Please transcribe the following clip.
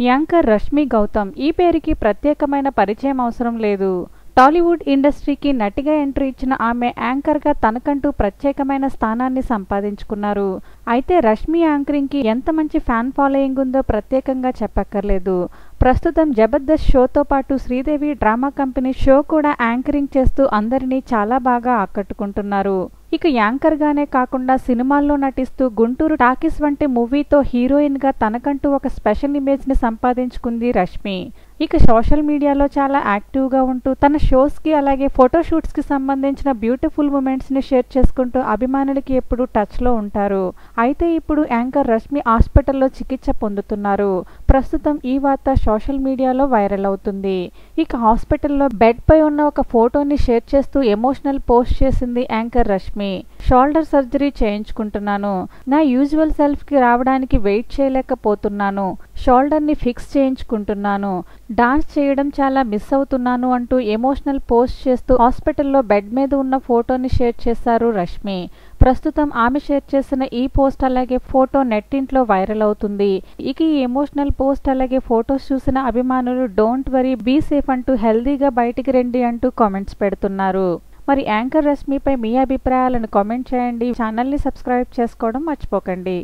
Anchor Rashmi Gautam ఈ పేరుకి ప్రత్యేకమైన పరిచయం అవసరం లేదు. టాలీవుడ్ ఇండస్ట్రీకి నటిగా ఎంట్రీ ఇచ్చిన ఆమె యాంకర్గా తనకంటూ ప్రత్యేకమైన స్థానాన్ని సంపాదించుకున్నారు. అయితే రష్మి యాంకరింగ్కి ఎంత మంచి ఫ్యాన్ ఫాలోయింగ్ ఉందో ప్రత్యేకంగా చెప్పక్కర్లేదు. ప్రస్తుతం జబర్దస్త్ షోతో పాటు శ్రీదేవి డ్రామా కంపెనీ షో కూడా యాంకరింగ్ చేస్తూ అందరినీ చాలా బాగా ఆకట్టుకుంటున్నారు. ఇక యాంకర్గానే కాకుండా సినిమాల్లో నటిస్తూ గుంటూరు టాకీస్ వంటి మూవీతో హీరోయిన్గా తనకంటూ ఒక స్పెషల్ ఇమేజ్ని సంపాదించుకుంది రష్మి. ఇక సోషల్ మీడియాలో చాలా యాక్టివ్గా ఉంటూ తన షోస్కి అలాగే ఫోటోషూట్స్కి సంబంధించిన బ్యూటిఫుల్ మూమెంట్స్ని షేర్ చేసుకుంటూ అభిమానులకి ఎప్పుడూ టచ్లో ఉంటారు. అయితే ఇప్పుడు యాంకర్ రష్మి హాస్పిటల్లో చికిత్స పొందుతున్నారు. ప్రస్తుతం ఈ వార్త సోషల్ మీడియాలో వైరల్ అవుతుంది. ఇక హాస్పిటల్లో బెడ్ పై ఉన్న ఒక ఫోటోని షేర్ చేస్తూ ఎమోషనల్ పోస్ట్ చేసింది యాంకర్ రష్మి. షోల్డర్ సర్జరీ చేయించుకుంటున్నాను. నా యూజువల్ సెల్ఫ్కి రావడానికి వెయిట్ చేయలేకపోతున్నాను. షోల్డర్ని ఫిక్స్ చేయించుకుంటున్నాను. డాన్స్ చేయడం చాలా మిస్ అవుతున్నాను అంటూ ఎమోషనల్ పోస్ట్ చేస్తూ హాస్పిటల్లో బెడ్ మీద ఉన్న ఫోటోని షేర్ చేశారు రష్మి. ప్రస్తుతం ఆమె షేర్ చేసిన ఈ పోస్ట్ అలాగే ఫోటో నెట్టింట్లో వైరల్ అవుతుంది. ఇక ఈ ఎమోషనల్ పోస్ట్ అలాగే ఫోటోస్ చూసిన అభిమానులు డోంట్ వరీ బీ సేఫ్ అంటూ హెల్దీగా బయటికి రండి అంటూ కామెంట్స్ పెడుతున్నారు. మరి యాంకర్ రష్మిపై మీ అభిప్రాయాలను కామెంట్ చేయండి. ఛానల్ని సబ్స్క్రైబ్ చేసుకోవడం మర్చిపోకండి.